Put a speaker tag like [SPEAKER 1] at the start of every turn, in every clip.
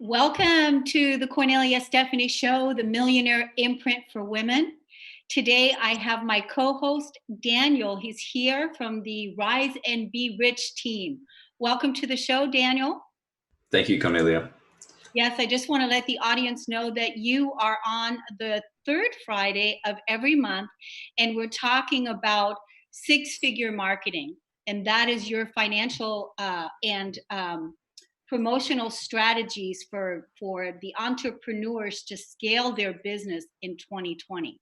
[SPEAKER 1] Welcome to the Cornelia Stephanie Show, the Millionaire Imprint for Women. Today I have my co-host, Daniel. He's here from the Rise and Be Rich team. Welcome to the show, Daniel.
[SPEAKER 2] Thank you, Kornelia.
[SPEAKER 1] Yes, I just want to let the audience know that you are on the third Friday of every month, and we're talking about six-figure marketing. And that is your financial and promotional strategies for the entrepreneurs to scale their business in 2020.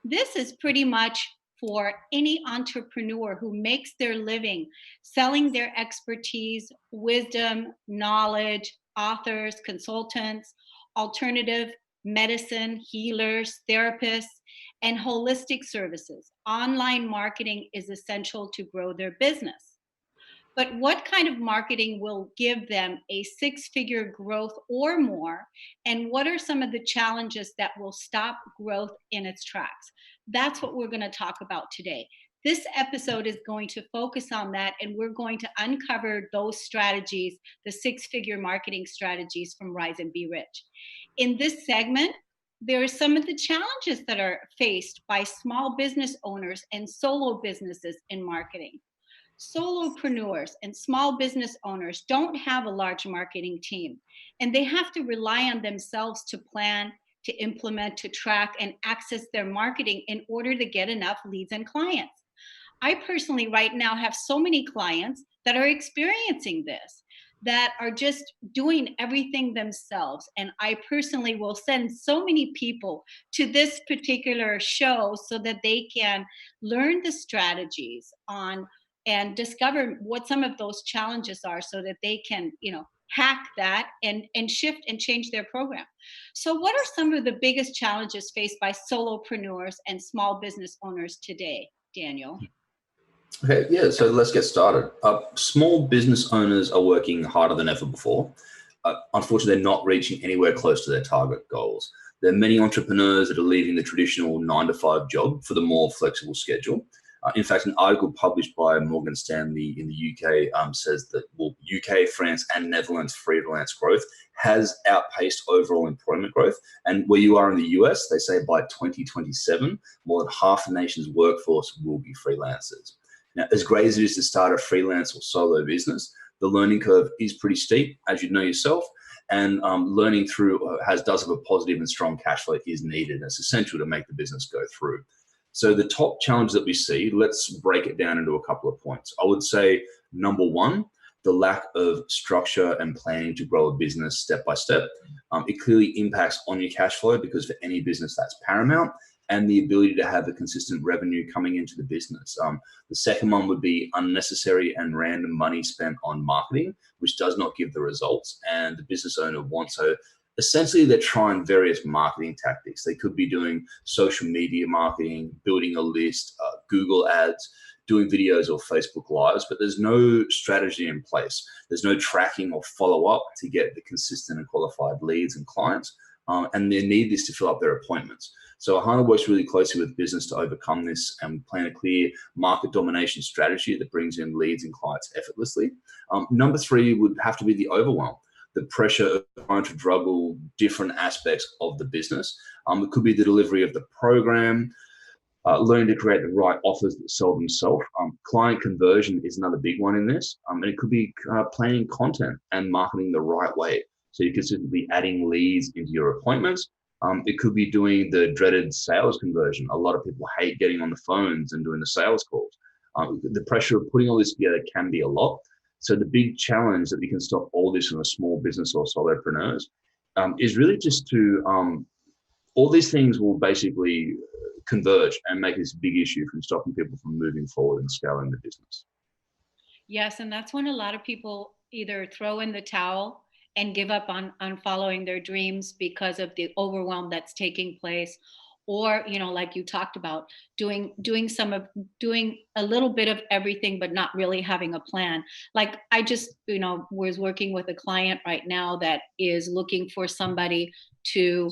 [SPEAKER 1] This is pretty much for any entrepreneur who makes their living selling their expertise, wisdom, knowledge, authors, consultants, alternative medicine, healers, therapists, and holistic services. Online marketing is essential to grow their business. But what kind of marketing will give them a six-figure growth or more? And what are some of the challenges that will stop growth in its tracks? That's what we're going to talk about today. This episode is going to focus on that, and we're going to uncover those strategies, the six-figure marketing strategies from Rise and Be Rich. In this segment, there are some of the challenges that are faced by small business owners and solo businesses in marketing. Solopreneurs and small business owners don't have a large marketing team, and they have to rely on themselves to plan, to implement, to track, and access their marketing in order to get enough leads and clients. I personally, right now, have so many clients that are experiencing this, that are just doing everything themselves. And I personally will send so many people to this particular show so that they can learn the strategies on and discover what some of those challenges are so that they can, hack that and shift and change their program. So what are some of the biggest challenges faced by solopreneurs and small business owners today, Daniel?
[SPEAKER 2] Okay, yeah, so let's get started. Small business owners are working harder than ever before. Unfortunately, they're not reaching anywhere close to their target goals. There are many entrepreneurs that are leaving the traditional 9-to-5 job for the more flexible schedule. In fact, an article published by Morgan Stanley in the UK says that UK, France, and Netherlands freelance growth has outpaced overall employment growth. And where you are in the US, they say by 2027, more than half the nation's workforce will be freelancers. Now, as great as it is to start a freelance or solo business, the learning curve is pretty steep, as you know yourself, and learning through does have a positive and strong cash flow is needed. It's essential to make the business go through. So the top challenge that we see, let's break it down into a couple of points. I would say number one, the lack of structure and planning to grow a business step by step. It clearly impacts on your cash flow because for any business that's paramount, and the ability to have a consistent revenue coming into the business. The second one would be unnecessary and random money spent on marketing, which does not give the results, and the business owner wants so. Essentially, they're trying various marketing tactics. They could be doing social media marketing, building a list, Google ads, doing videos or Facebook Lives, but there's no strategy in place. There's no tracking or follow-up to get the consistent and qualified leads and clients, and they need this to fill up their appointments. So Ahana works really closely with business to overcome this and plan a clear market domination strategy that brings in leads and clients effortlessly. Number three would have to be the overwhelm. The pressure of trying to juggle different aspects of the business. It could be the delivery of the program, learning to create the right offers that sell themselves. Client conversion is another big one in this. And it could be planning content and marketing the right way. So you consistently adding leads into your appointments. It could be doing the dreaded sales conversion. A lot of people hate getting on the phones and doing the sales calls. The pressure of putting all this together can be a lot. So the big challenge that we can stop all this from a small business or solopreneurs is really just to, all these things will basically converge and make this big issue from stopping people from moving forward and scaling the business.
[SPEAKER 1] Yes, and that's when a lot of people either throw in the towel and give up on following their dreams because of the overwhelm that's taking place, or like you talked about, doing a little bit of everything but not really having a plan. Like I just was working with a client right now that is looking for somebody to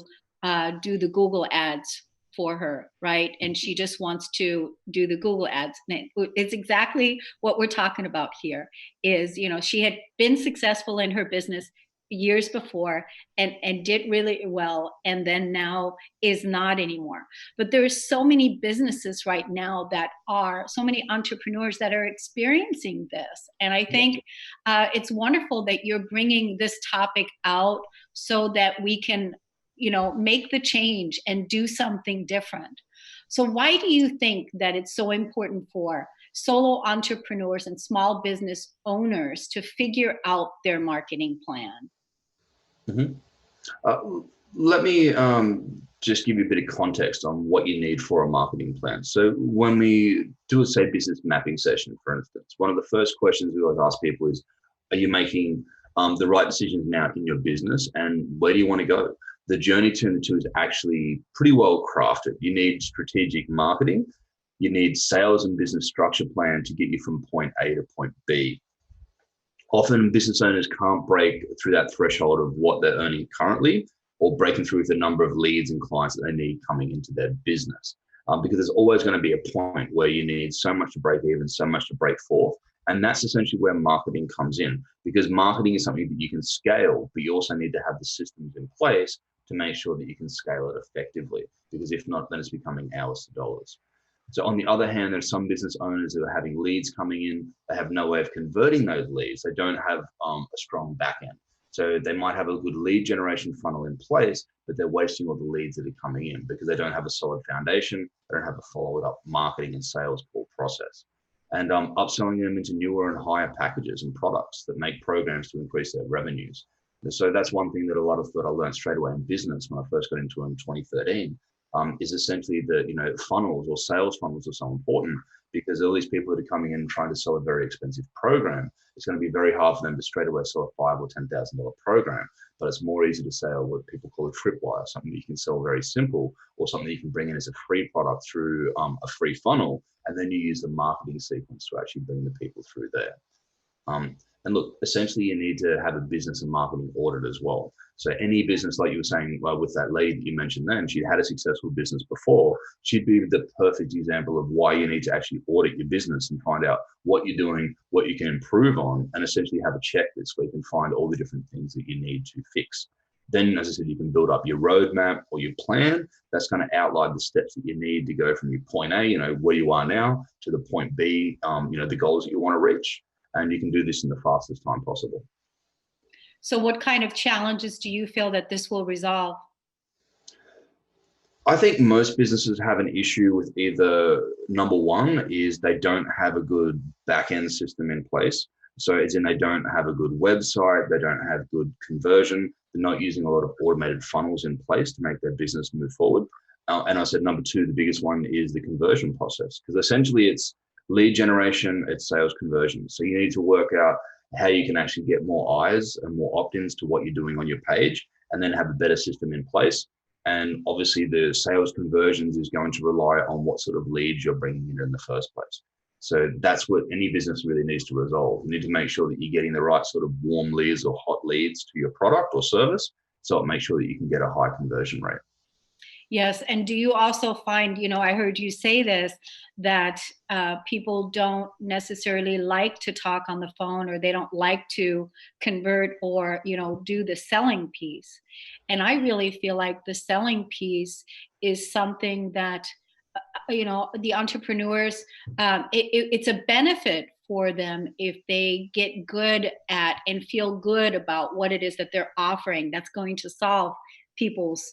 [SPEAKER 1] do the Google ads for her, right? And she just wants to do the Google ads. It's exactly what we're talking about here is, she had been successful in her business years before and did really well, and then now is not anymore. But there's so many businesses right now that are, so many entrepreneurs that are experiencing this. And I think it's wonderful that you're bringing this topic out so that we can, make the change and do something different. So why do you think that it's so important for solo entrepreneurs and small business owners to figure out their marketing plan?
[SPEAKER 2] Mhm. Uh, Let me just give you a bit of context on what you need for a marketing plan. So when we do a, say, business mapping session, for instance, one of the first questions we always ask people is, are you making the right decisions now in your business, and where do you want to go? The journey between the two is actually pretty well crafted. You need strategic marketing. You need sales and business structure plan to get you from point A to point B. Often business owners can't break through that threshold of what they're earning currently, or breaking through the number of leads and clients that they need coming into their business. Because there's always going to be a point where you need so much to break even, so much to break forth. And that's essentially where marketing comes in, because marketing is something that you can scale, but you also need to have the systems in place to make sure that you can scale it effectively. Because if not, then it's becoming hours to dollars. So on the other hand, there's some business owners that are having leads coming in. They have no way of converting those leads. They don't have a strong back end. So they might have a good lead generation funnel in place, but they're wasting all the leads that are coming in because they don't have a solid foundation. They don't have a followed up marketing and sales pull process. And upselling them into newer and higher packages and products that make programs to increase their revenues. And so that's one thing that I learned straight away in business when I first got into it in 2013. Is essentially that funnels or sales funnels are so important, because all these people that are coming in trying to sell a very expensive program, it's going to be very hard for them to straight away sell a $5,000 or $10,000 program. But it's more easy to sell what people call a tripwire, something that you can sell very simple, or something you can bring in as a free product through a free funnel, and then you use the marketing sequence to actually bring the people through there. And look, essentially, you need to have a business and marketing audit as well. So any business, like you were saying, with that lady that you mentioned then, she had a successful business before. She'd be the perfect example of why you need to actually audit your business and find out what you're doing, what you can improve on, and essentially have a checklist where you can find all the different things that you need to fix. Then, as I said, you can build up your roadmap or your plan. That's going to outline the steps that you need to go from your point A, where you are now, to the point B, the goals that you want to reach. And you can do this in the fastest time possible.
[SPEAKER 1] So what kind of challenges do you feel that this will resolve?
[SPEAKER 2] I think most businesses have an issue with either, number one, is they don't have a good back-end system in place. So as in, they don't have a good website, they don't have good conversion, they're not using a lot of automated funnels in place to make their business move forward. And I said, number two, the biggest one is the conversion process, because essentially it's lead generation, it's sales conversion. So you need to work out how you can actually get more eyes and more opt-ins to what you're doing on your page, and then have a better system in place. And obviously the sales conversions is going to rely on what sort of leads you're bringing in the first place. So that's what any business really needs to resolve. You need to make sure that you're getting the right sort of warm leads or hot leads to your product or service, so it makes sure that you can get a high conversion rate.
[SPEAKER 1] Yes. And do you also find, I heard you say this, that people don't necessarily like to talk on the phone, or they don't like to convert or, do the selling piece. And I really feel like the selling piece is something that, the entrepreneurs, it's a benefit for them if they get good at and feel good about what it is that they're offering that's going to solve people's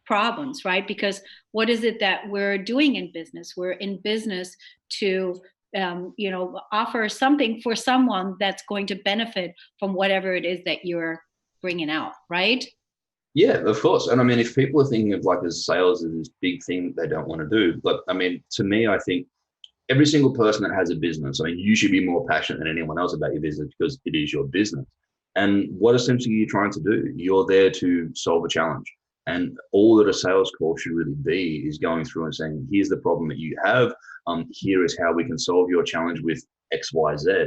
[SPEAKER 1] problems, right? Because what is it that we're doing in business? We're in business to offer something for someone that's going to benefit from whatever it is that you're bringing out, right?
[SPEAKER 2] Yeah, of course. And I mean, if people are thinking of like as sales as this big thing they don't want to do, but I mean, to me, I think every single person that has a business, I mean, you should be more passionate than anyone else about your business, because it is your business. And what essentially you're trying to do, you're there to solve a challenge. And all that a sales call should really be is going through and saying, here's the problem that you have. Here is how we can solve your challenge with X, Y, Z.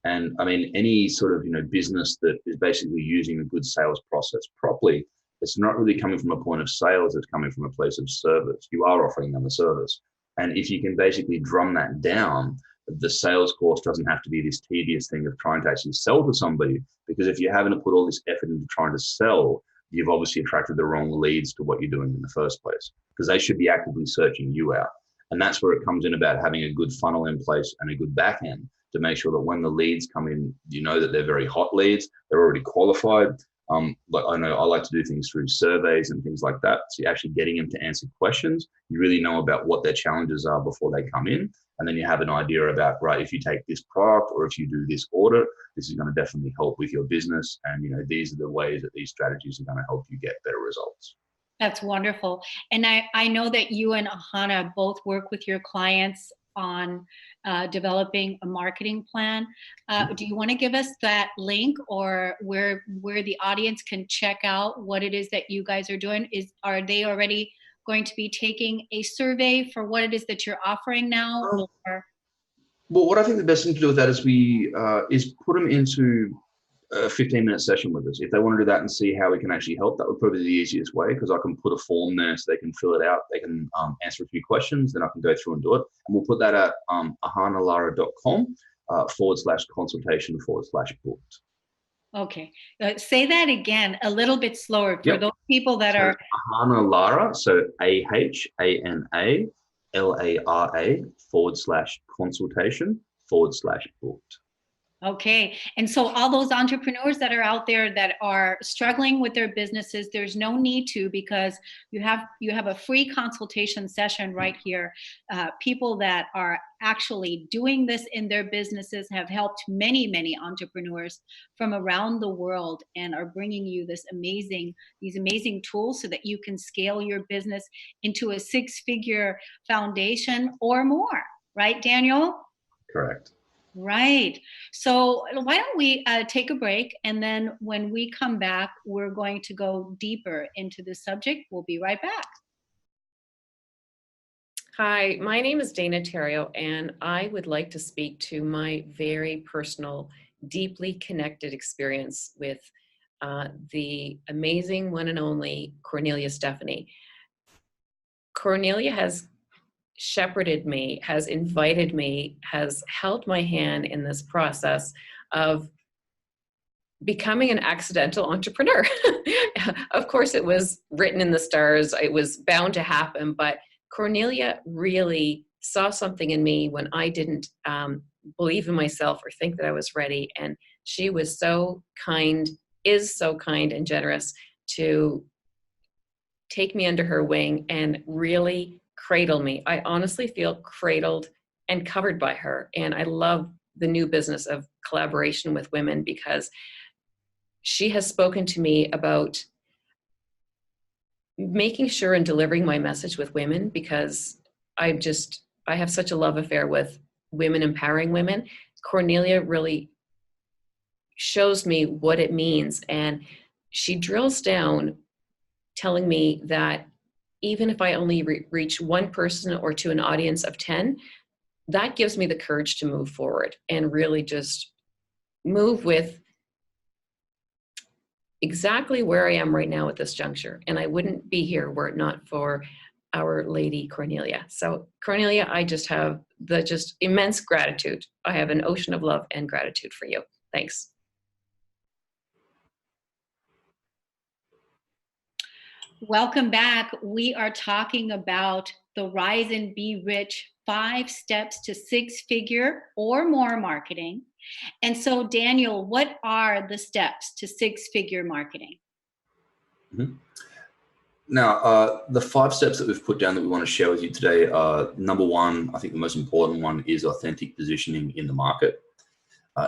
[SPEAKER 2] And I mean, any sort of, business that is basically using a good sales process properly, it's not really coming from a point of sales, it's coming from a place of service. You are offering them a service. And if you can basically drum that down, The sales course doesn't have to be this tedious thing of trying to actually sell to somebody, because if you haven't put all this effort into trying to sell, you've obviously attracted the wrong leads to what you're doing in the first place, because they should be actively searching you out. And that's where it comes in about having a good funnel in place and a good back end to make sure that when the leads come in, you know that they're very hot leads, they're already qualified. Like I know I like to do things through surveys and things like that. So you're actually getting them to answer questions. You really know about what their challenges are before they come in. And then you have an idea about, right, if you take this product or if you do this order, this is going to definitely help with your business. And, you know, these are the ways that these strategies are going to help you get better results.
[SPEAKER 1] That's wonderful. And I know that you and Ahana both work with your clients on developing a marketing plan. Do you want to give us that link, or where the audience can check out what it is that you guys are doing? Are they already going to be taking a survey for what it is that you're offering now? Or?
[SPEAKER 2] Well, what I think the best thing to do with that is put them into a 15-minute session with us. If they want to do that and see how we can actually help, that would probably be the easiest way, because I can put a form there so they can fill it out. They can answer a few questions, then I can go through and do it. And we'll put that at ahanalara.com /consultation/booked.
[SPEAKER 1] Okay. Say that again a little bit slower for those people that are.
[SPEAKER 2] Ahana Lara, so AHANALARA/consultation/booked.
[SPEAKER 1] Okay. And so all those entrepreneurs that are out there that are struggling with their businesses, there's no need to, because you have a free consultation session right here. People that are actually doing this in their businesses have helped many, many entrepreneurs from around the world, and are bringing you these amazing tools so that you can scale your business into a 6-figure foundation or more. Right, Daniel?
[SPEAKER 2] Correct.
[SPEAKER 1] Right. So why don't we take a break, and then when we come back, we're going to go deeper into the subject. We'll be right back.
[SPEAKER 3] Hi, my name is Dana Terrio, and I would like to speak to my very personal, deeply connected experience with the amazing one and only Kornelia Stephanie. Kornelia has shepherded me, has invited me, has held my hand in this process of becoming an accidental entrepreneur. Of course, it was written in the stars. It was bound to happen, but Kornelia really saw something in me when I didn't believe in myself or think that I was ready. And she was so kind, is so kind and generous to take me under her wing and really cradle me. I honestly feel cradled and covered by her. And I love the new business of collaboration with women, because she has spoken to me about making sure and delivering my message with women, because I have such a love affair with women, empowering women. Kornelia really shows me what it means. And she drills down, telling me that even if I only reach one person or to an audience of 10, that gives me the courage to move forward and really just move with exactly where I am right now at this juncture. And I wouldn't be here were it not for our lady Kornelia. So Kornelia, I just have just immense gratitude. I have an ocean of love and gratitude for you. Thanks.
[SPEAKER 1] Welcome back. We are talking about the Rise and Be Rich 5 steps to 6-figure or more marketing. And so, Daniel, what are the steps to 6-figure marketing?
[SPEAKER 2] Mm-hmm. Now, the 5 steps that we've put down that we want to share with you today are: number 1, I think the most important one, is authentic positioning in the market.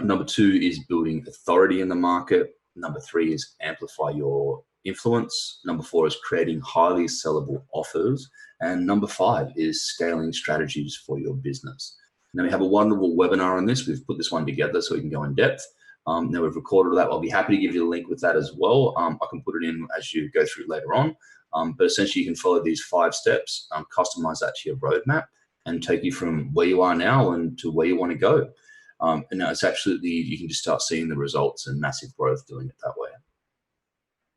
[SPEAKER 2] Number 2 is building authority in the market. Number 3 is amplify your influence. Number 4 is creating highly sellable offers. And number 5 is scaling strategies for your business. Now, we have a wonderful webinar on this. We've put this one together so we can go in depth. Now we've recorded that. I'll be happy to give you the link with that as well. I can put it in as you go through later on. But essentially, you can follow these 5 steps, customize that to your roadmap, and take you from where you are now and to where you want to go. And now it's absolutely, you can just start seeing the results and massive growth doing it that way.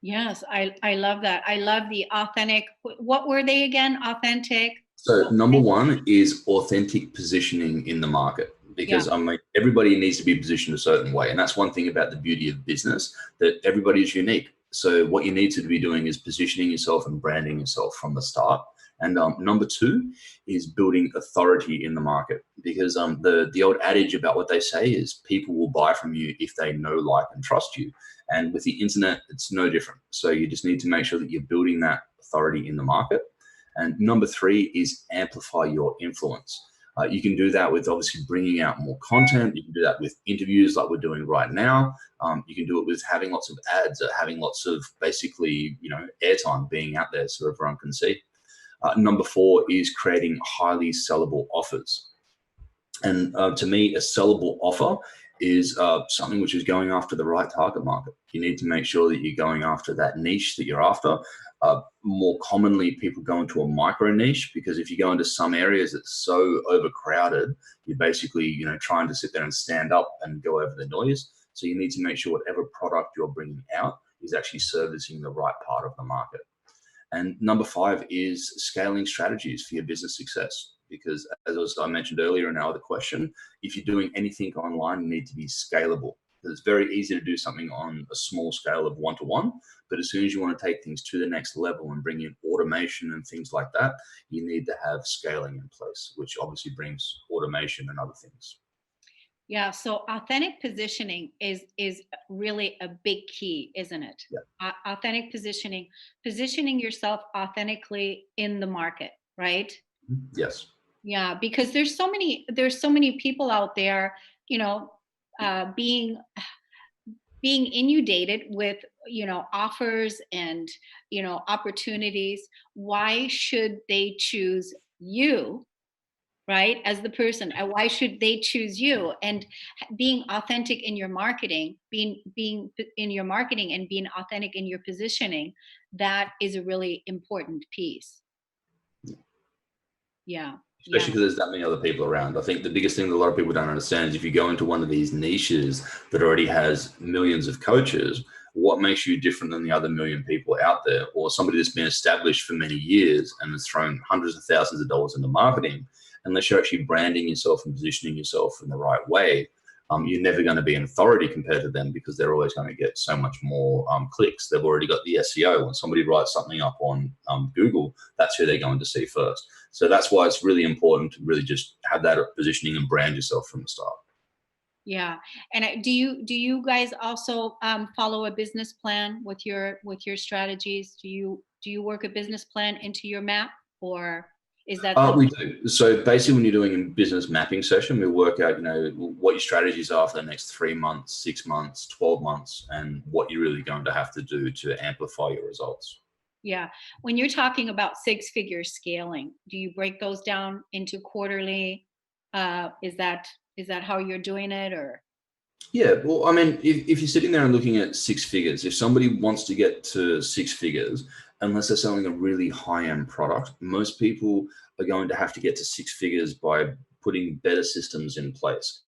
[SPEAKER 1] Yes, I love that. I love the authentic. What were they again? Authentic.
[SPEAKER 2] So number 1 is authentic positioning in the market. because everybody needs to be positioned a certain way. And that's one thing about the beauty of business, that everybody is unique. So what you need to be doing is positioning yourself and branding yourself from the start. And number two is building authority in the market, because the old adage about what they say is people will buy from you if they know, like, and trust you. And with the internet, it's no different. So you just need to make sure that you're building that authority in the market. And number three is amplify your influence. You can do that with obviously bringing out more content. You can do that with interviews like we're doing right now. You can do it with having lots of ads, having lots of basically, airtime being out there so everyone can see. Number four is creating highly sellable offers. And to me, a sellable offer is something which is going after the right target market. You need to make sure that you're going after that niche that you're after. More commonly, people go into a micro niche, because if you go into some areas that's so overcrowded, you're basically, trying to sit there and stand up and go over the noise. So you need to make sure whatever product you're bringing out is actually servicing the right part of the market. And number five is scaling strategies for your business success. Because as I mentioned earlier in our other question, if you're doing anything online, you need to be scalable. It's very easy to do something on a small scale of 1-to-1, but as soon as you want to take things to the next level and bring in automation and things like that, you need to have scaling in place, which obviously brings automation and other things.
[SPEAKER 1] Yeah, so authentic positioning is really a big key, isn't it?
[SPEAKER 2] Yeah.
[SPEAKER 1] Authentic positioning yourself authentically in the market, right?
[SPEAKER 2] Yes.
[SPEAKER 1] Yeah, because there's so many people out there, being inundated with offers and opportunities. Why should they choose you, right, as the person? And why should they choose you? And being authentic in your marketing, being in your marketing and being authentic in your positioning, that is a really important piece. Yeah.
[SPEAKER 2] Especially because there's that many other people around. I think the biggest thing that a lot of people don't understand is if you go into one of these niches that already has millions of coaches, what makes you different than the other million people out there, or somebody that's been established for many years and has thrown hundreds of thousands of dollars into marketing? Unless you're actually branding yourself and positioning yourself in the right way, you're never going to be an authority compared to them, because they're always going to get so much more clicks. They've already got the SEO. When somebody writes something up on Google, that's who they're going to see first. So that's why it's really important to really just have that positioning and brand yourself from the start.
[SPEAKER 1] Yeah. And do you guys also follow a business plan with your strategies? Do you work a business plan into your map, or is that
[SPEAKER 2] we do. So basically, when you're doing a business mapping session, we work out, what your strategies are for the next 3 months, 6 months, 12 months, and what you're really going to have to do to amplify your results.
[SPEAKER 1] Yeah. When you're talking about 6-figure scaling, do you break those down into quarterly? Is that how you're doing it, or?
[SPEAKER 2] Yeah, well, I mean, if you're sitting there and looking at 6 figures, if somebody wants to get to 6 figures, unless they're selling a really high-end product, most people are going to have to get to 6 figures by putting better systems in place.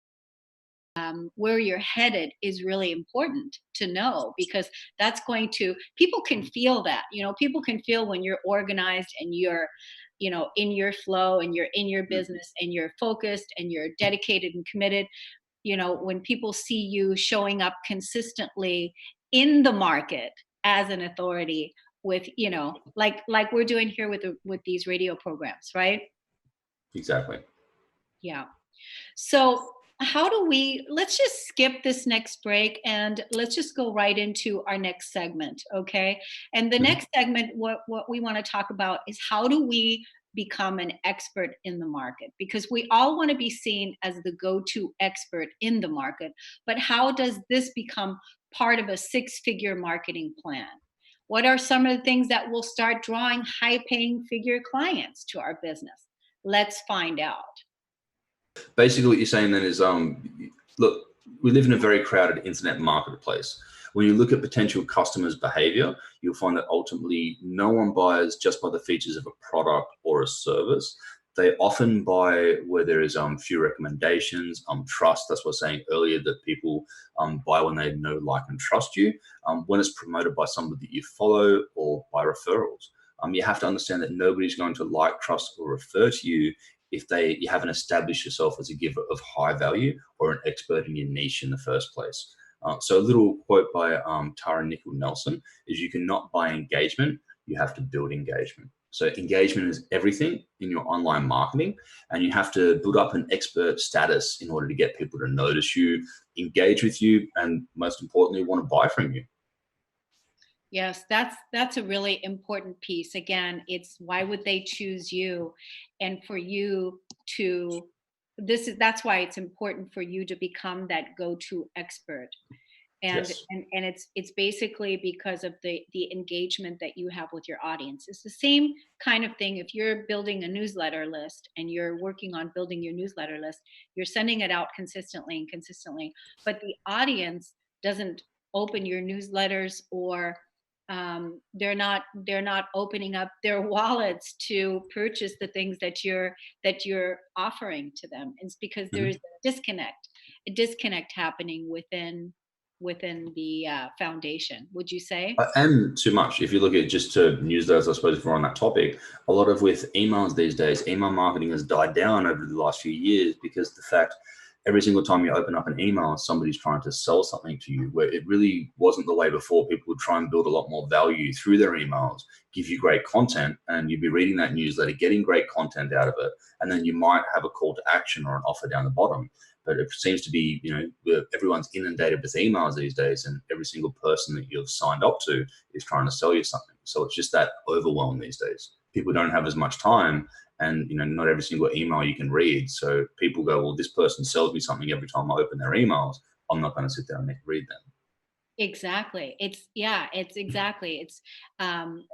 [SPEAKER 1] Where you're headed is really important to know, because that's people can feel that. People can feel when you're organized and you're in your flow and you're in your business and you're focused and you're dedicated and committed. When people see you showing up consistently in the market as an authority with, like we're doing here with these radio programs, right?
[SPEAKER 2] Exactly.
[SPEAKER 1] Yeah. So let's just skip this next break and let's just go right into our next segment. Okay. And the next segment, what we want to talk about is how do we become an expert in the market? Because we all want to be seen as the go-to expert in the market, but how does this become part of a 6-figure marketing plan? What are some of the things that will start drawing high-paying figure clients to our business? Let's find out.
[SPEAKER 2] Basically, what you're saying then is, look, we live in a very crowded internet marketplace. When you look at potential customers' behavior, you'll find that ultimately no one buys just by the features of a product or a service. They often buy where there is few recommendations, trust. That's what I was saying earlier, that people buy when they know, like, and trust you, when it's promoted by somebody that you follow, or by referrals. You have to understand that nobody's going to like, trust, or refer to you if you haven't established yourself as a giver of high value or an expert in your niche in the first place. So a little quote by Tara Nickel Nelson is, you cannot buy engagement, you have to build engagement. So engagement is everything in your online marketing, and you have to build up an expert status in order to get people to notice you, engage with you, and most importantly, want to buy from you.
[SPEAKER 1] Yes, that's a really important piece. Again, it's why would they choose you, and for you to that's why it's important for you to become that go-to expert. And
[SPEAKER 2] Yes.
[SPEAKER 1] and it's basically because of the engagement that you have with your audience. It's the same kind of thing if you're building a newsletter list and you're working on building your newsletter list, you're sending it out consistently and consistently, but the audience doesn't open your newsletters, or they're not opening up their wallets to purchase the things that you're offering to them. It's because
[SPEAKER 2] Mhm.
[SPEAKER 1] there's a disconnect happening within the foundation, would you say?
[SPEAKER 2] And too much. If you look at just to newsletters, I suppose if we're on that topic, a lot of with emails these days, email marketing has died down over the last few years, because the fact every single time you open up an email, somebody's trying to sell something to you, where it really wasn't the way before. People would try and build a lot more value through their emails, give you great content, and you'd be reading that newsletter, getting great content out of it. And then you might have a call to action or an offer down the bottom. But it seems to be, everyone's inundated with emails these days, and every single person that you've signed up to is trying to sell you something. So it's just that overwhelm these days. People don't have as much time, and not every single email you can read. So people go, well, this person sells me something every time I open their emails, I'm not going to sit there and read them.
[SPEAKER 1] Exactly. It's exactly. Um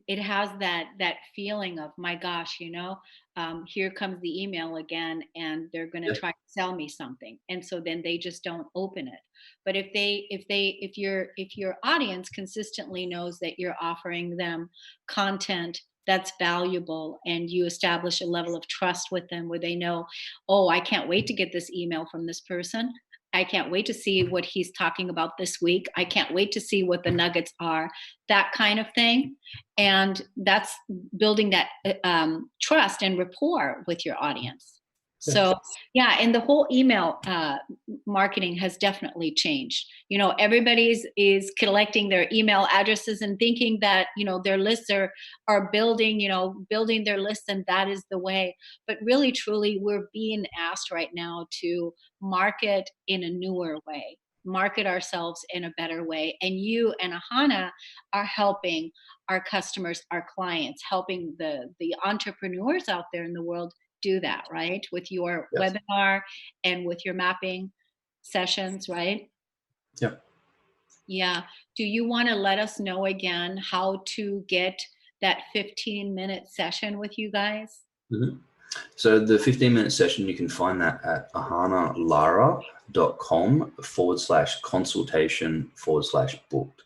[SPEAKER 1] it has that feeling of, my gosh, here comes the email again, and they're going to
[SPEAKER 2] Yeah.
[SPEAKER 1] try to sell me something, and so then they just don't open it. But if your audience consistently knows that you're offering them content that's valuable, and you establish a level of trust with them where they know, oh, I can't wait to get this email from this person, I can't wait to see what he's talking about this week, I can't wait to see what the nuggets are, that kind of thing. And that's building that trust and rapport with your audience.
[SPEAKER 2] Yeah.
[SPEAKER 1] So yeah, and the whole email marketing has definitely changed. Everybody's is collecting their email addresses and thinking that their lists are building their lists, and that is the way. But really truly, we're being asked right now to market in a newer way, market ourselves in a better way. And you and Ahana are helping our customers, our clients, helping the entrepreneurs out there in the world do that, right? With your
[SPEAKER 2] Yes.
[SPEAKER 1] webinar and with your mapping sessions, right?
[SPEAKER 2] Yeah.
[SPEAKER 1] Yeah. Do you want to let us know again how to get that 15-minute session with you guys?
[SPEAKER 2] Mhm. So the 15-minute session, you can find that at ahanalara.com/consultation/booked.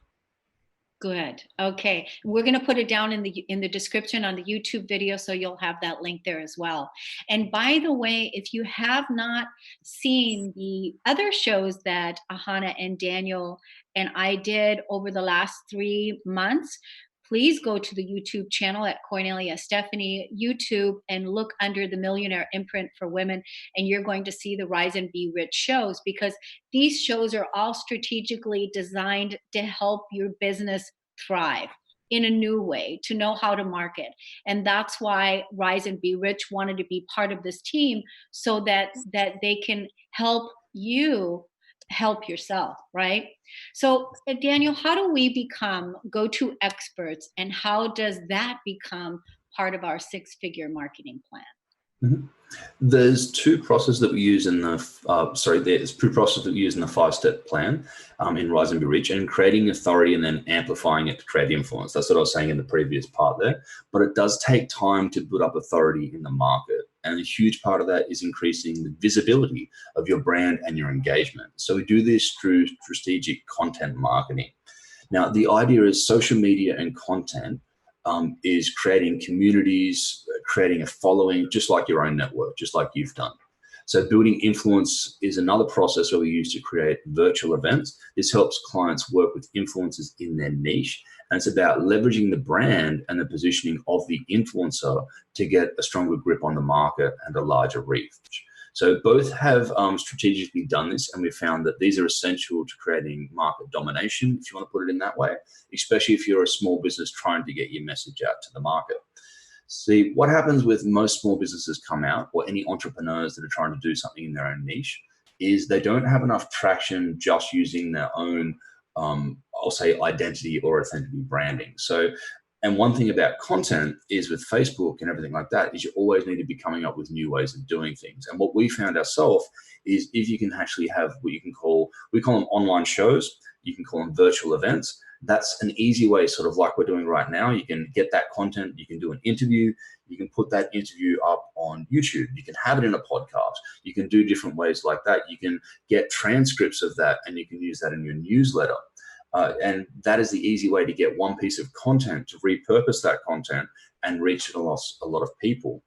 [SPEAKER 1] Good. Okay. We're going to put it down in the description on the YouTube video, so you'll have that link there as well. And by the way, if you have not seen the other shows that Ahana and Daniel and I did over the last 3 months, please go to the YouTube channel at Cornelia Stephanie YouTube and look under the Millionaire Imprint for Women, and you're going to see the Rise and Be Rich shows, because these shows are all strategically designed to help your business thrive in a new way, to know how to market. And that's why Rise and Be Rich wanted to be part of this team, so that they can help you help yourself, right? So Daniel, how do we become go-to experts, and how does that become part of our six-figure marketing plan?
[SPEAKER 2] Mhm. There's two processes that we use in there's two processes that we use in the 5-step plan in Rise and Be Rich, and creating authority and then amplifying it to create influence. That's what I was saying in the previous part there. But it does take time to build up authority in the market. And a huge part of that is increasing the visibility of your brand and your engagement. So we do this through strategic content marketing. Now, the idea is social media and content is creating communities, creating a following, just like your own network, just like you've done. So building influence is another process where we use to create virtual events. This helps clients work with influencers in their niche And it's about leveraging the brand and the positioning of the influencer to get a stronger grip on the market and a larger reach. So both have strategically done this, and we've found that these are essential to creating market domination, if you want to put it in that way, especially if you're a small business trying to get your message out to the market. See, what happens with most small businesses come out, or any entrepreneurs that are trying to do something in their own niche, is they don't have enough traction just using their own, I'll say, identity or authentic branding. So, and one thing about content is with Facebook and everything like that is you always need to be coming up with new ways of doing things. And what we found ourselves is if you can actually have what you can call, we call them online shows, you can call them virtual events. That's an easy way, sort of like we're doing right now. You can get that content, you can do an interview, you can put that interview up on YouTube, you can have it in a podcast, you can do different ways like that. You can get transcripts of that and you can use that in your newsletter. And that is the easy way to get one piece of content, to repurpose that content and reach a lot of people.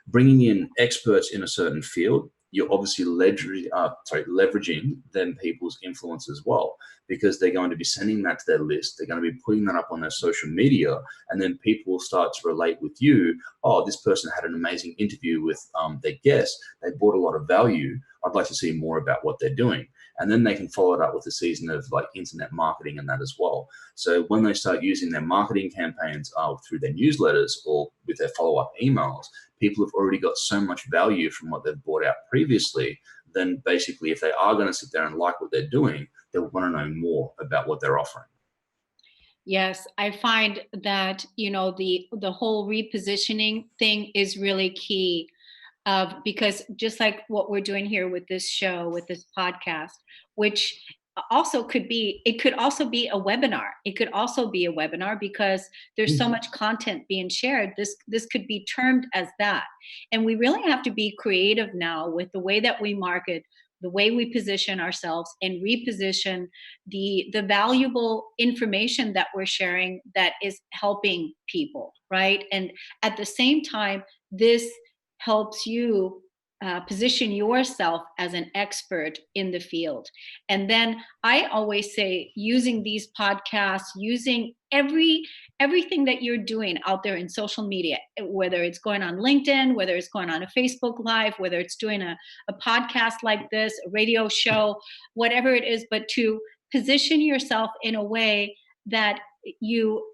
[SPEAKER 2] Bringing in experts in a certain field, you're obviously leveraging them people's influence as well, because they're going to be sending that to their list. They're going to be putting that up on their social media, and then people will start to relate with you. Oh, this person had an amazing interview with their guest. They brought a lot of value. I'd like to see more about what they're doing. And then they can follow it up with a season of like internet marketing and that as well. So when they start using their marketing campaigns through their newsletters or with their follow-up emails, people have already got so much value from what they've bought out previously. Then basically, if they are going to sit there and like what they're doing, they'll want to know more about what they're offering.
[SPEAKER 1] Yes, I find that, the whole repositioning thing is really key. Because just like what we're doing here with this show, with this podcast, which it could also be a webinar. It could also be a webinar because there's so much content being shared. This could be termed as that. And we really have to be creative now with the way that we market, the way we position ourselves, and reposition the valuable information that we're sharing that is helping people, right? And at the same time, this helps you position yourself as an expert in the field. And then I always say, using these podcasts, using everything that you're doing out there in social media, whether it's going on LinkedIn, whether it's going on a Facebook Live, whether it's doing a podcast like this, a radio show, whatever it is, but to position yourself in a way that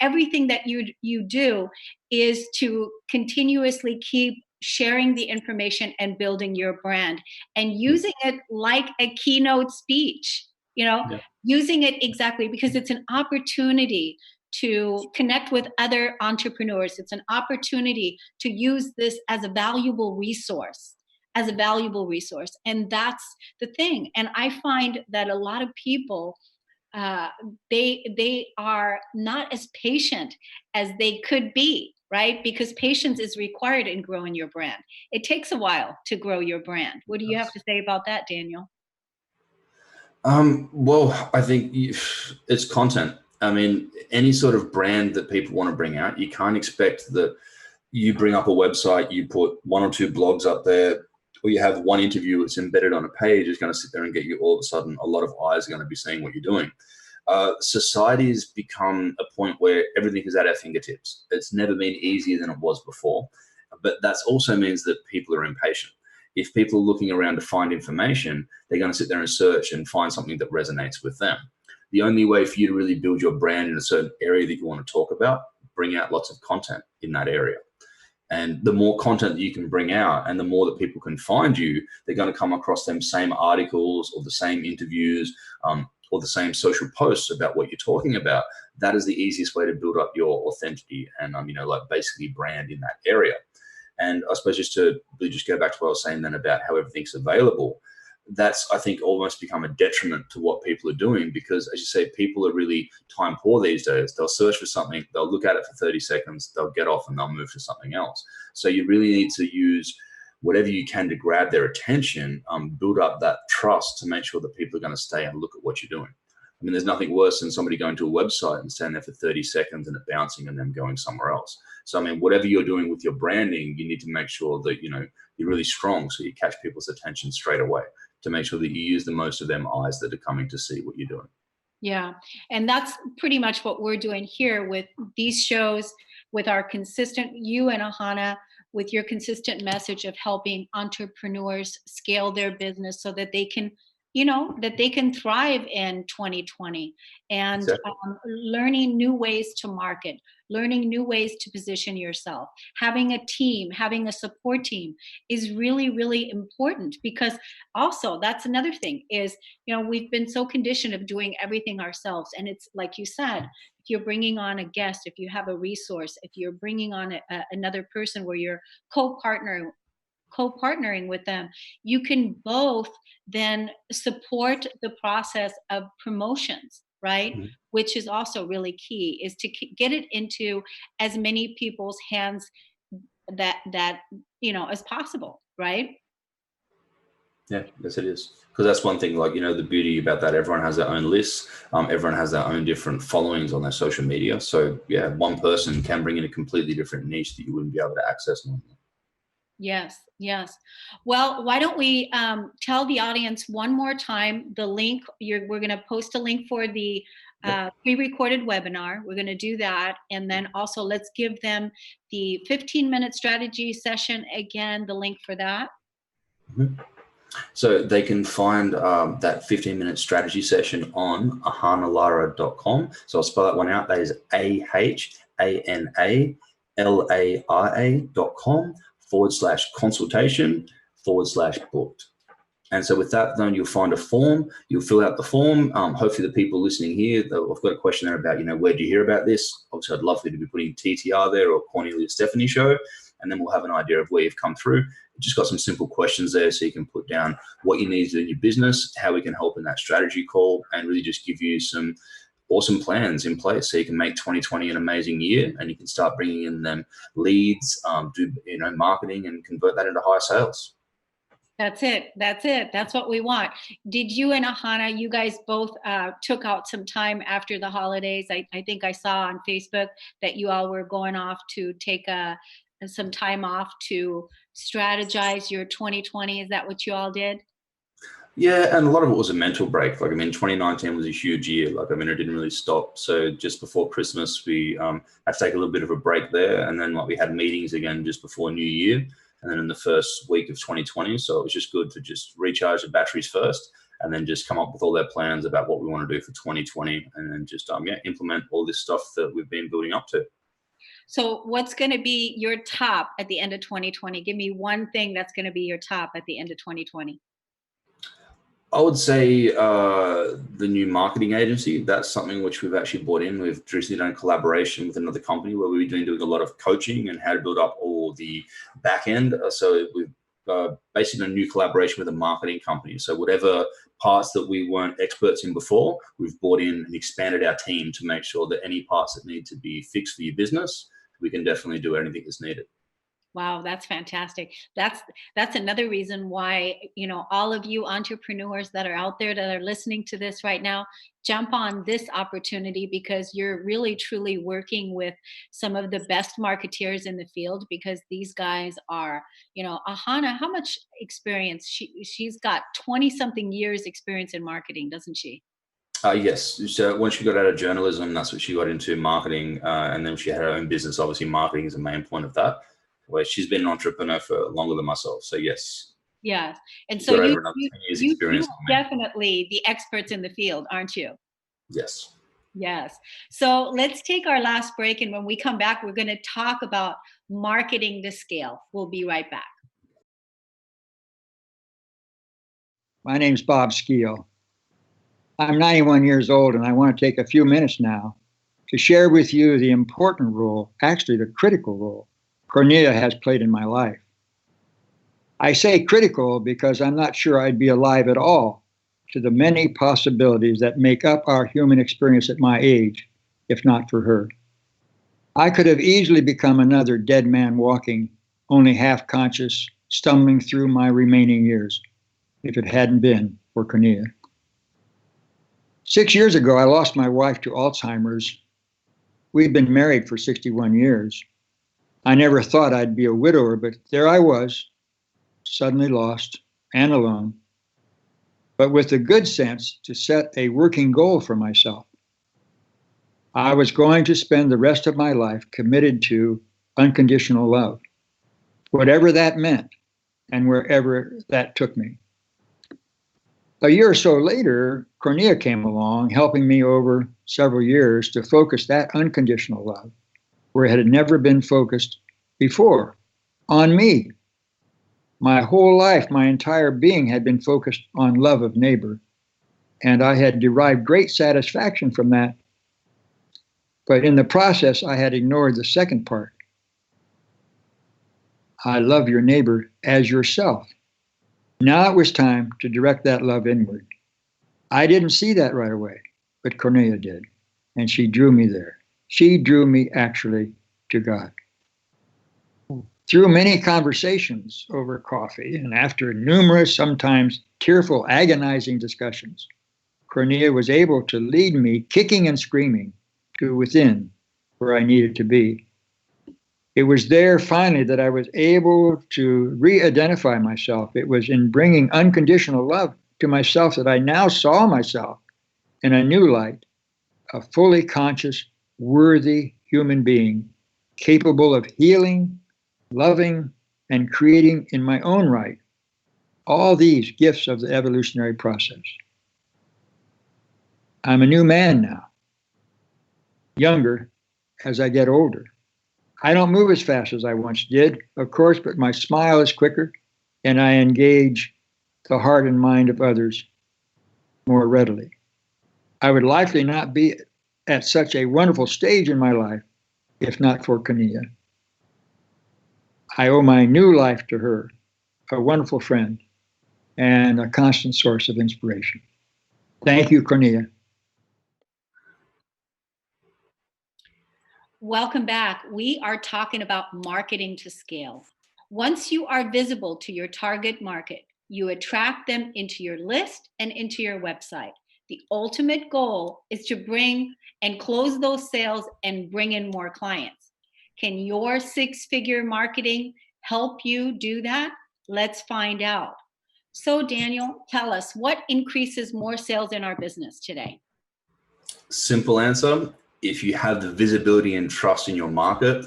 [SPEAKER 1] everything that you do is to continuously keep sharing the information and building your brand, and using it like a keynote speech,
[SPEAKER 2] Yeah.
[SPEAKER 1] using it exactly because it's an opportunity to connect with other entrepreneurs. It's an opportunity to use this as a valuable resource, And that's the thing. And I find that a lot of people, they are not as patient as they could be, right? Because patience is required in growing your brand. It takes a while to grow your brand. What do you have to say about that, Daniel?
[SPEAKER 2] Well, I think it's content. I mean, any sort of brand that people want to bring out, you can't expect that you bring up a website, you put one or two blogs up there, or you have one interview that's embedded on a page, is going to sit there and get you all of a sudden a lot of eyes are going to be seeing what you're doing. Society has become a point where everything is at our fingertips. It's never been easier than it was before, but that also means that people are impatient. If people are looking around to find information, they're going to sit there and search and find something that resonates with them. The only way for you to really build your brand in a certain area that you want to talk about, bring out lots of content in that area. And the more content that you can bring out and the more that people can find you, they're going to come across them same articles or the same interviews or the same social posts about what you're talking about. That is the easiest way to build up your authenticity and, basically brand in that area. And I suppose just to really just go back to what I was saying then about how everything's available, that's, I think, almost become a detriment to what people are doing because, as you say, people are really time poor these days. They'll search for something, they'll look at it for 30 seconds, they'll get off and they'll move to something else. So you really need to use whatever you can to grab their attention, build up that trust to make sure that people are going to stay and look at what you're doing. I mean, there's nothing worse than somebody going to a website and staying there for 30 seconds and it bouncing and them going somewhere else. So, I mean, whatever you're doing with your branding, you need to make sure that, you're really strong so you catch people's attention straight away to make sure that you use the most of them eyes that are coming to see what you're doing.
[SPEAKER 1] Yeah. And that's pretty much what we're doing here with these shows, with our consistent, you and Ahana, with your consistent message of helping entrepreneurs scale their business so that they can, that they can thrive in 2020, and
[SPEAKER 2] Exactly.
[SPEAKER 1] learning new ways to market, learning new ways to position yourself, having a team, having a support team is really, really important, because also that's another thing is, we've been so conditioned of doing everything ourselves, and it's like you said, if you're bringing on a guest, if you have a resource, if you're bringing on another person where you're co-partnering with them, you can both then support the process of promotions, right?
[SPEAKER 2] Mhm.
[SPEAKER 1] Which is also really key, is to get it into as many people's hands that as possible, right?
[SPEAKER 2] Yeah, yes, it is. Because that's one thing, like, the beauty about that, everyone has their own lists. Everyone has their own different followings on their social media. So, yeah, one person can bring in a completely different niche that you wouldn't be able to access normally.
[SPEAKER 1] Yes, yes. Well, why don't we tell the audience one more time the link? We're going to post a link for the
[SPEAKER 2] Yep.
[SPEAKER 1] pre-recorded webinar. We're going to do that, and then also let's give them the 15-minute strategy session again. The link for that.
[SPEAKER 2] Mhm. So they can find that 15-minute strategy session on ahanalara.com. So I'll spell that one out. That is ahanalara.com/consultation/booked. And so with that, then you'll find a form. You'll fill out the form. Hopefully the people listening here, I've got a question there about, where do you hear about this? Obviously, I'd love for you to be putting TTR there, or Kornelia Stephanie show, and then we'll have an idea of where you've come through. We've just got some simple questions there so you can put down what you need to do in your business, how we can help in that strategy call, and really just give you some awesome plans in place so you can make 2020 an amazing year, and you can start bringing in them leads, do marketing, and convert that into higher sales.
[SPEAKER 1] That's it. That's it. That's what we want. Did you and Ahana, you guys both took out some time after the holidays? I think I saw on Facebook that you all were going off to take some time off to strategize your 2020. Is that what you all did?
[SPEAKER 2] Yeah, and a lot of it was a mental break. 2019 was a huge year. It didn't really stop. So just before Christmas, we had to take a little bit of a break there. And then we had meetings again just before New Year, and then in the first week of 2020. So it was just good to just recharge the batteries first, and then just come up with all their plans about what we want to do for 2020, and then just implement all this stuff that we've been building up to.
[SPEAKER 1] So what's going to be your top at the end of 2020? Give me one thing that's going to be your top at the end of 2020.
[SPEAKER 2] I would say the new marketing agency. That's something which we've actually brought in. We've recently done a collaboration with another company where we've been doing a lot of coaching and how to build up all the back end. So we've basically done a new collaboration with a marketing company. So whatever parts that we weren't experts in before, we've brought in and expanded our team to make sure that any parts that need to be fixed for your business, we can definitely do anything that's needed.
[SPEAKER 1] Wow, that's fantastic. That's another reason why, all of you entrepreneurs that are out there that are listening to this right now, jump on this opportunity, because you're really truly working with some of the best marketeers in the field, because these guys are, Ahana, how much experience? She's got 20 something years experience in marketing, doesn't she?
[SPEAKER 2] Yes. So once she got out of journalism, that's what she got into, marketing. And then she had her own business. Obviously, marketing is the main point of that, where she's been an entrepreneur for longer than myself. So yes,
[SPEAKER 1] Yes. And
[SPEAKER 2] she's
[SPEAKER 1] so
[SPEAKER 2] got
[SPEAKER 1] you
[SPEAKER 2] over another
[SPEAKER 1] you
[SPEAKER 2] 10 years
[SPEAKER 1] you
[SPEAKER 2] experience
[SPEAKER 1] are
[SPEAKER 2] than me.
[SPEAKER 1] definitely the experts in the field, aren't you?
[SPEAKER 2] Yes.
[SPEAKER 1] Yes. So let's take our last break. And when we come back, we're going to talk about marketing to scale. We'll be right back.
[SPEAKER 4] My name's Bob Skeel. I'm 91 years old, and I want to take a few minutes now to share with you the important role, actually the critical role, Kornelia has played in my life. I say critical because I'm not sure I'd be alive at all to the many possibilities that make up our human experience at my age, if not for her. I could have easily become another dead man walking, only half conscious, stumbling through my remaining years, if it hadn't been for Kornelia. 6 years ago, I lost my wife to Alzheimer's. We'd been married for 61 years. I never thought I'd be a widower, but there I was, suddenly lost and alone. but with the good sense to set a working goal for myself. I was going to spend the rest of my life committed to unconditional love, whatever that meant and wherever that took me. A year or so later, Kornelia came along, helping me over several years to focus that unconditional love where it had never been focused before, on me. My whole life, my entire being had been focused on love of neighbor, and I had derived great satisfaction from that. But in the process, I had ignored the second part. I love your neighbor as yourself. Now it was time to direct that love inward. I didn't see that right away, but Kornelia did, and she drew me there. She drew me actually to God. Through many conversations over coffee and after numerous, sometimes tearful, agonizing discussions, Kornelia was able to lead me, kicking and screaming, to within where I needed to be. It was there finally that I was able to re-identify myself. It was in bringing unconditional love to myself that I now saw myself in a new light, a fully conscious, worthy human being, capable of healing, loving, and creating in my own right all these gifts of the evolutionary process. I'm a new man now, younger as I get older. I don't move as fast as I once did, of course, but my smile is quicker and I engage the heart and mind of others more readily. I would likely not be at such a wonderful stage in my life if not for Kornelia. I owe my new life to her, a wonderful friend and a constant source of inspiration. Thank you, Kornelia.
[SPEAKER 1] Welcome back. We are talking about marketing to scale. Once you are visible to your target market, you attract them into your list and into your website. The ultimate goal is to bring and close those sales and bring in more clients. Can your six-figure marketing help you do that? Let's find out. So Daniel, tell us, what increases more sales in our business today?
[SPEAKER 2] Simple answer. If you have the visibility and trust in your market,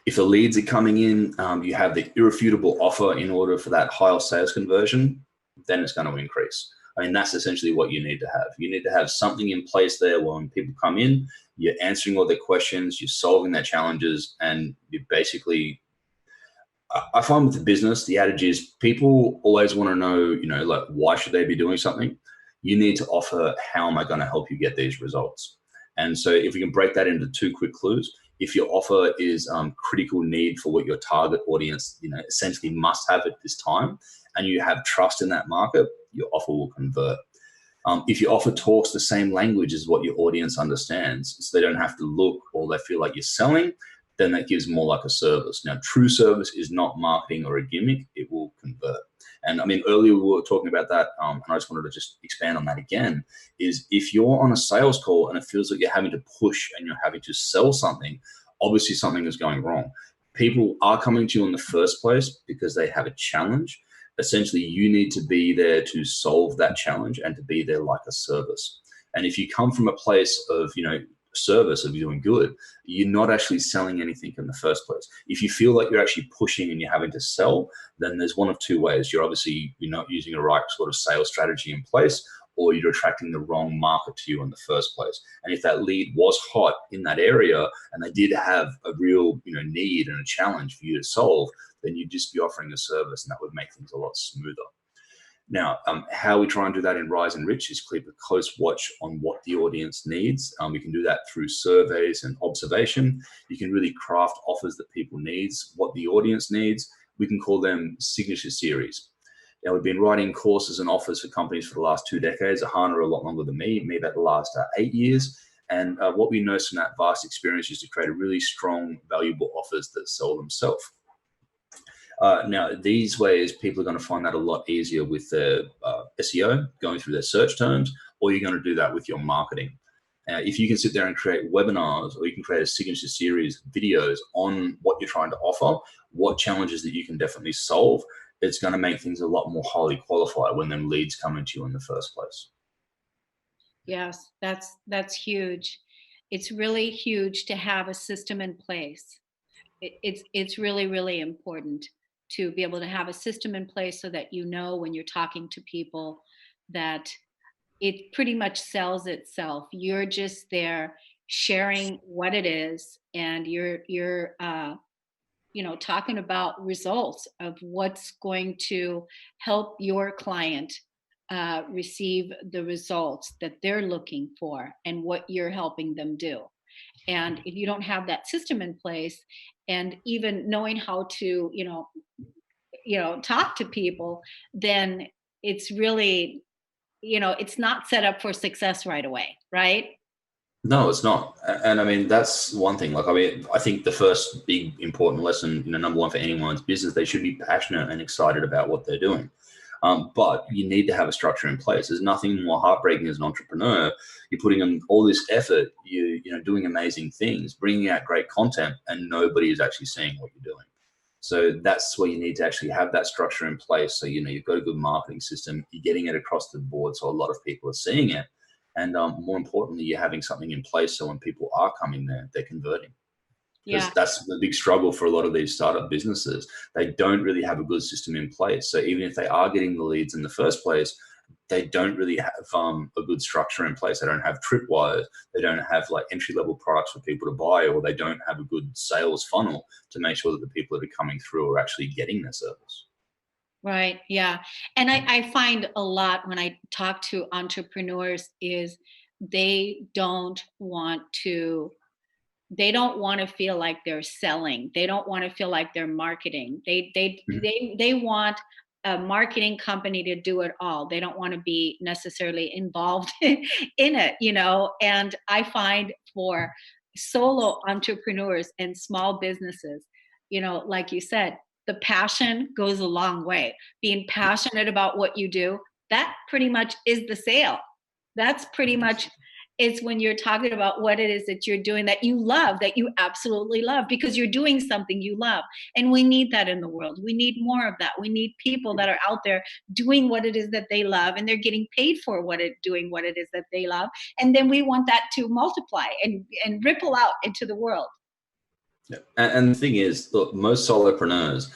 [SPEAKER 2] if the leads are coming in, you have the irrefutable offer in order for that higher sales conversion, then it's going to increase. I mean, that's essentially what you need to have. You need to have something in place there when people come in, you're answering all their questions, you're solving their challenges, and you basically, I find with the business, the adage is people always want to know, like, why should they be doing something? You need to offer, how am I going to help you get these results? And so if we can break that into two quick clues, if your offer is critical need for what your target audience, essentially must have at this time, and you have trust in that market, your offer will convert. If your offer talks the same language as what your audience understands, so they don't have to look or they feel like you're selling, then that gives more like a service. Now, true service is not marketing or a gimmick. It will convert. And I mean, earlier we were talking about that, and I just wanted to just expand on that again, is if you're on a sales call and it feels like you're having to push and you're having to sell something, obviously something is going wrong. People are coming to you in the first place because they have a challenge. Essentially, you need to be there to solve that challenge and to be there like a service. And if you come from a place of, service, of doing good, you're not actually selling anything in the first place. If you feel like you're actually pushing and you're having to sell, then there's one of two ways. You're not using the right sort of sales strategy in place, or you're attracting the wrong market to you in the first place. And if that lead was hot in that area and they did have a real need and a challenge for you to solve, then you'd just be offering a service, and that would make things a lot smoother. Now, how we try and do that in Rise and Rich is keep a close watch on what the audience needs. We can do that through surveys and observation. You can really craft offers that people needs, what the audience needs. We can call them signature series. Now, we've been writing courses and offers for companies for the last 2 decades. Ahana a lot longer than me about the last 8 years. And what we know from that vast experience is to create a really strong, valuable offers that sell themselves. Now, these ways, people are going to find that a lot easier with their SEO, going through their search terms, or you're going to do that with your marketing. If you can sit there and create webinars, or you can create a signature series videos on what you're trying to offer, what challenges that you can definitely solve, it's going to make things a lot more highly qualified when them leads come into you in the first place.
[SPEAKER 1] Yes, that's huge. It's really huge to have a system in place. It's really, really important to be able to have a system in place so that you know when you're talking to people that it pretty much sells itself. You're just there sharing what it is, and you're talking about results of what's going to help your client receive the results that they're looking for and what you're helping them do. And if you don't have that system in place, and even knowing how to talk to people, then it's really, it's not set up for success right away, right?
[SPEAKER 2] No, it's not. And I mean, that's one thing. Like, I mean, I think the first big important lesson, number one for anyone's business, they should be passionate and excited about what they're doing. But you need to have a structure in place. There's nothing more heartbreaking as an entrepreneur. You're putting in all this effort, doing amazing things, bringing out great content, and nobody is actually seeing what you're doing. So that's where you need to actually have that structure in place. So, you've got a good marketing system, you're getting it across the board, so a lot of people are seeing it. And more importantly, you're having something in place so when people are coming there, they're converting. Because
[SPEAKER 1] Yeah.
[SPEAKER 2] that's the big struggle for a lot of these startup businesses. They don't really have a good system in place. So even if they are getting the leads in the first place, they don't really have a good structure in place. They don't have tripwires. They don't have like entry-level products for people to buy, or they don't have a good sales funnel to make sure that the people that are coming through are actually getting their service.
[SPEAKER 1] Right. Yeah. And I find a lot when I talk to entrepreneurs is they don't want to they don't want to feel like they're selling. They don't want to feel like they're marketing. They want a marketing company to do it all. They don't want to be necessarily involved in it. And I find for solo entrepreneurs and small businesses, like you said, the passion goes a long way. Being passionate about what you do, that pretty much is the sale. That's pretty much is when you're talking about what it is that you're doing that you love, that you absolutely love, because you're doing something you love. And we need that in the world. We need more of that. We need people that are out there doing what it is that they love, and they're getting paid for doing what it is that they love. And then we want that to multiply and ripple out into the world.
[SPEAKER 2] Yeah. And the thing is, look, most solopreneurs,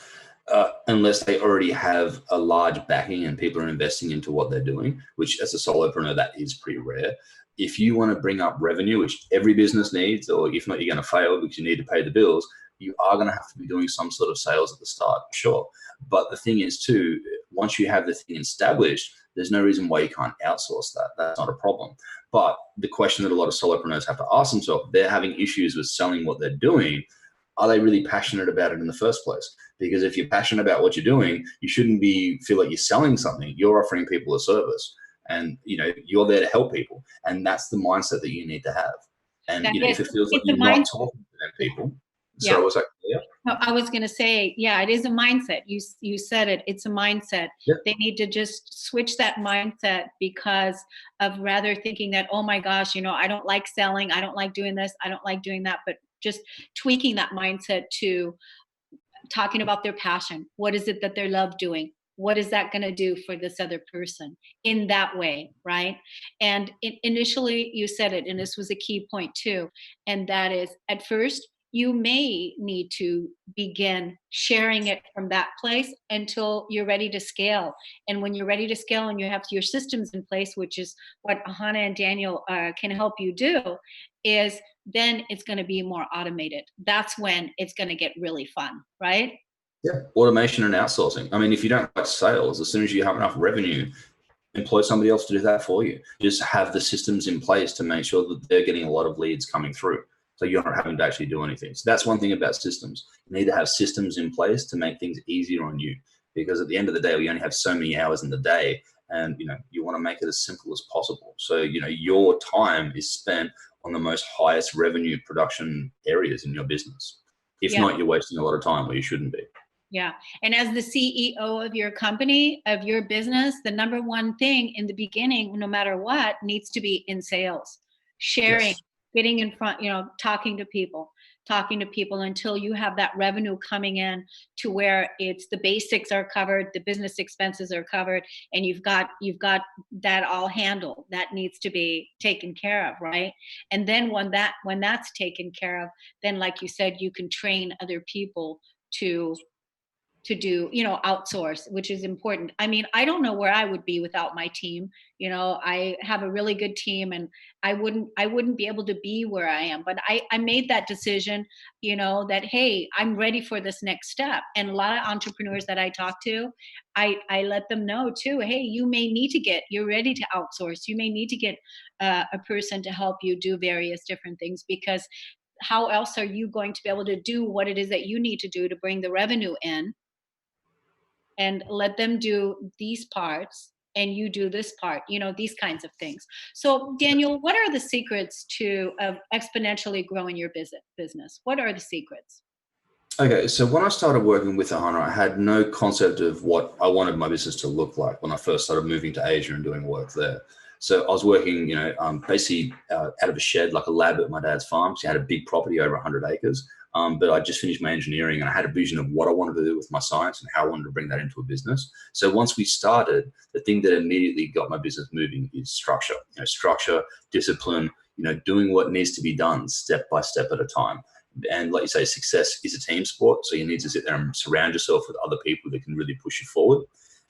[SPEAKER 2] unless they already have a large backing and people are investing into what they're doing, which as a solopreneur, that is pretty rare. If you want to bring up revenue, which every business needs, or if not, you're going to fail because you need to pay the bills, you are going to have to be doing some sort of sales at the start, sure. But the thing is too, once you have the thing established, there's no reason why you can't outsource that. That's not a problem. But the question that a lot of solopreneurs have to ask themselves, they're having issues with selling what they're doing. Are they really passionate about it in the first place? Because if you're passionate about what you're doing, you shouldn't feel like you're selling something. You're offering people a service, and you're there to help people, and that's the mindset that you need to have. And if it feels like you're not talking to them people,
[SPEAKER 1] yeah.
[SPEAKER 2] So was that clear?
[SPEAKER 1] No, I was going to say, yeah, it is a mindset. You said it. It's a mindset.
[SPEAKER 2] Yeah.
[SPEAKER 1] They need to just switch that mindset because of rather thinking that, oh my gosh, I don't like selling. I don't like doing this. I don't like doing that. But just tweaking that mindset to talking about their passion. What is it that they love doing? What is that going to do for this other person in that way, right? And initially you said it, and this was a key point too, and that is at first you may need to begin sharing it from that place until you're ready to scale. And when you're ready to scale and you have your systems in place, which is what Ahana and Daniel can help you do, is then it's going to be more automated. That's when it's going to get really fun, right?
[SPEAKER 2] Yeah, automation and outsourcing. I mean, if you don't like sales, as soon as you have enough revenue, employ somebody else to do that for you. Just have the systems in place to make sure that they're getting a lot of leads coming through, so you're not having to actually do anything. So that's one thing about systems. You need to have systems in place to make things easier on you, because at the end of the day, we only have so many hours in the day, and you want to make it as simple as possible. So your time is spent on the most highest revenue production areas in your business. If not, you're wasting a lot of time where you shouldn't be.
[SPEAKER 1] Yeah. And as the CEO of your company, of your business, the number one thing in the beginning, no matter what, needs to be in sales. sharing,
[SPEAKER 2] Yes.
[SPEAKER 1] getting in front, talking to people until you have that revenue coming in to where it's the basics are covered, the business expenses are covered, and you've got that all handled. That needs to be taken care of, right? And then when that's taken care of, then like you said, you can train other people to do, outsource, which is important. I mean, I don't know where I would be without my team. I have a really good team, and I wouldn't be able to be where I am. But I made that decision, that, hey, I'm ready for this next step. And a lot of entrepreneurs that I talk to, I let them know too, hey, you're ready to outsource. You may need to get a person to help you do various different things, because how else are you going to be able to do what it is that you need to do to bring the revenue in? And let them do these parts and you do this part, these kinds of things. So Daniel, what are the secrets to of exponentially growing your business? What are the secrets?
[SPEAKER 2] Okay, so when I started working with Ahana, I had no concept of what I wanted my business to look like when I first started moving to Asia and doing work there. So I was working, basically out of a shed, like a lab at my dad's farm. So I had a big property, over 100 acres. But I just finished my engineering, and I had a vision of what I wanted to do with my science and how I wanted to bring that into a business. So once we started, the thing that immediately got my business moving is structure. Structure, discipline, doing what needs to be done step by step at a time. And like you say, success is a team sport. So you need to sit there and surround yourself with other people that can really push you forward.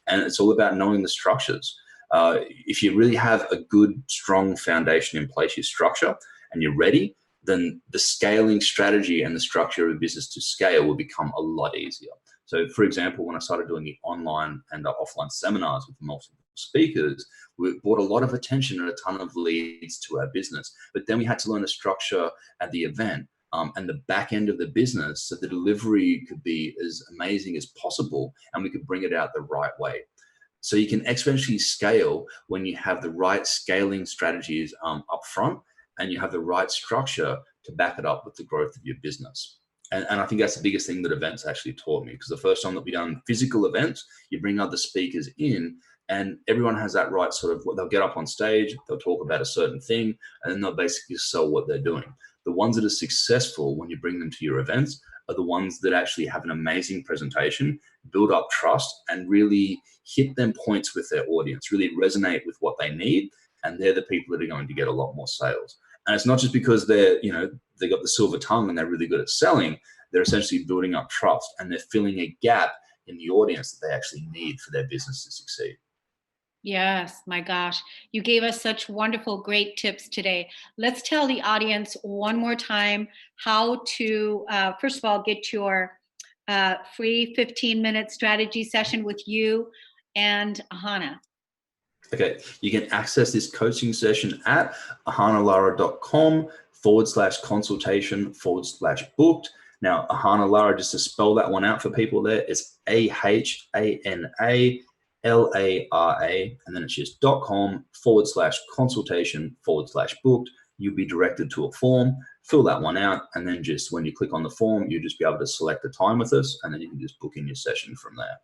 [SPEAKER 2] And it's all about knowing the structures. If you really have a good, strong foundation in place, your structure, and you're ready, then the scaling strategy and the structure of a business to scale will become a lot easier. So, for example, when I started doing the online and offline seminars with multiple speakers, we brought a lot of attention and a ton of leads to our business. But then we had to learn the structure at the event and the back end of the business, so the delivery could be as amazing as possible and we could bring it out the right way. So you can exponentially scale when you have the right scaling strategies up front, and you have the right structure to back it up with the growth of your business. And I think that's the biggest thing that events actually taught me, because the first time that we done physical events, you bring other speakers in and everyone has that right sort of, they'll get up on stage, they'll talk about a certain thing, and then they'll basically sell what they're doing. The ones that are successful when you bring them to your events are the ones that actually have an amazing presentation, build up trust, and really hit them points with their audience, really resonate with what they need. And they're the people that are going to get a lot more sales. And it's not just because they got the silver tongue and they're really good at selling. They're essentially building up trust, and they're filling a gap in the audience that they actually need for their business to succeed.
[SPEAKER 1] Yes, my gosh. You gave us such wonderful, great tips today. Let's tell the audience one more time how to, first of all, get your free 15-minute strategy session with you and Ahana.
[SPEAKER 2] Okay, you can access this coaching session at ahanalara.com/consultation/booked. Now, Ahana Lara, just to spell that one out for people there, it's AHANALARA, and then it's just .com/consultation/booked. You'll be directed to a form, fill that one out, and then just when you click on the form, you'll just be able to select a time with us, and then you can just book in your session from there.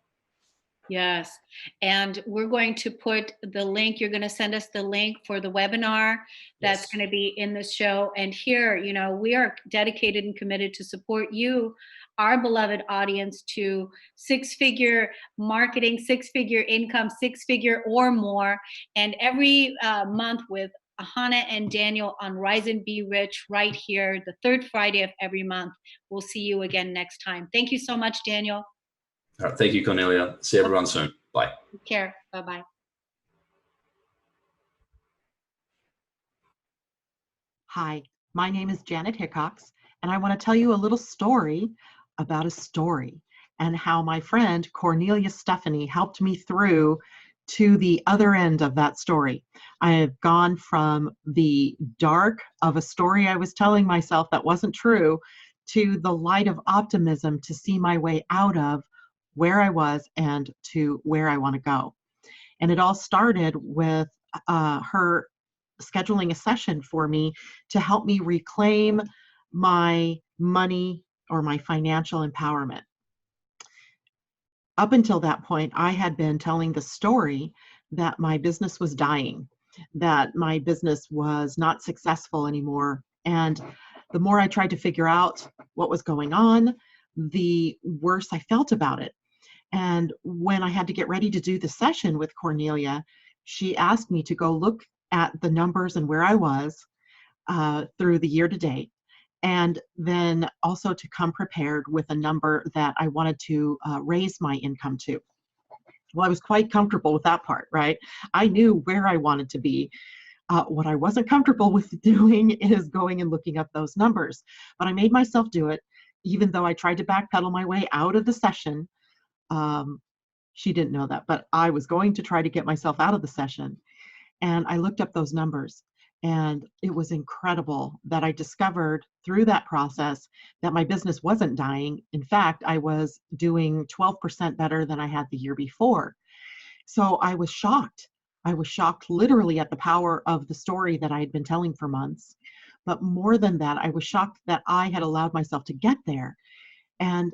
[SPEAKER 1] Yes. And we're going to put the link, you're going to send us the link for the webinar that's
[SPEAKER 2] Yes.
[SPEAKER 1] going to be in the show. And here, we are dedicated and committed to support you, our beloved audience, to six-figure marketing, six-figure income, six-figure or more. And every month with Ahana and Daniel on Rise and Be Rich right here, the third Friday of every month. We'll see you again next time. Thank you so much, Daniel.
[SPEAKER 2] All right, thank you, Kornelia. See everyone soon. Bye.
[SPEAKER 1] Take care. Bye-bye.
[SPEAKER 5] Hi, my name is Janet Hickox, and I want to tell you a little story about a story and how my friend Kornelia Stephanie helped me through to the other end of that story. I have gone from the dark of a story I was telling myself that wasn't true to the light of optimism to see my way out of where I was and to where I want to go. And it all started with her scheduling a session for me to help me reclaim my money or my financial empowerment. Up until that point, I had been telling the story that my business was dying. that my business was not successful anymore. And the more I tried to figure out what was going on, the worse I felt about it. And when I had to get ready to do the session with Kornelia, she asked me to go look at the numbers and where I was through the year to date, and then also to come prepared with a number that I wanted to raise my income to. Well, I was quite comfortable with that part, right? I knew where I wanted to be. What I wasn't comfortable with doing is going and looking up those numbers. But I made myself do it, even though I tried to backpedal my way out of the session. She didn't know that, but I was going to try to get myself out of the session. And I looked up those numbers. And it was incredible that I discovered through that process that my business wasn't dying. In fact, I was doing 12% better than I had the year before. So I was shocked. I was shocked literally at the power of the story that I had been telling for months. But more than that, I was shocked that I had allowed myself to get there. And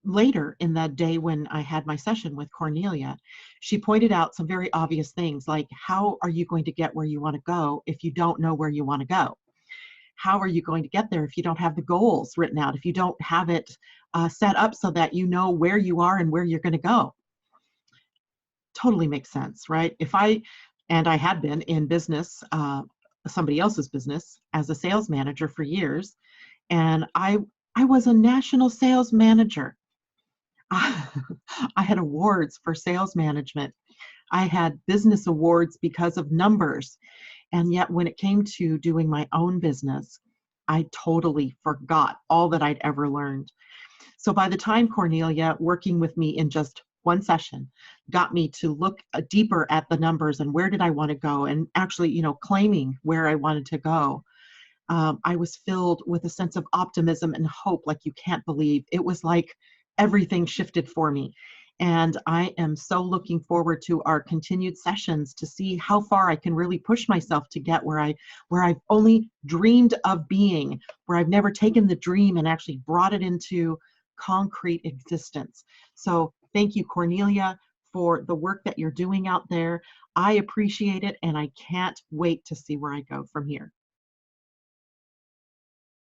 [SPEAKER 5] later in that day when I had my session with Kornelia, she pointed out some very obvious things like, how are you going to get where you want to go if you don't know where you want to go? How are you going to get there if you don't have the goals written out, if you don't have it set up so that you know where you are and where you're going to go? Totally makes sense, right? I had been in business, somebody else's business, as a sales manager for years, and I was a national sales manager. I had awards for sales management. I had business awards because of numbers. And yet when it came to doing my own business, I totally forgot all that I'd ever learned. So by the time Kornelia, working with me in just one session, got me to look deeper at the numbers and where did I want to go, and actually, claiming where I wanted to go, I was filled with a sense of optimism and hope like you can't believe. It was like everything shifted for me. And I am so looking forward to our continued sessions to see how far I can really push myself to get where I've only dreamed of being, where I've never taken the dream and actually brought it into concrete existence. So thank you, Kornelia, for the work that you're doing out there. I appreciate it, and I can't wait to see where I go from here.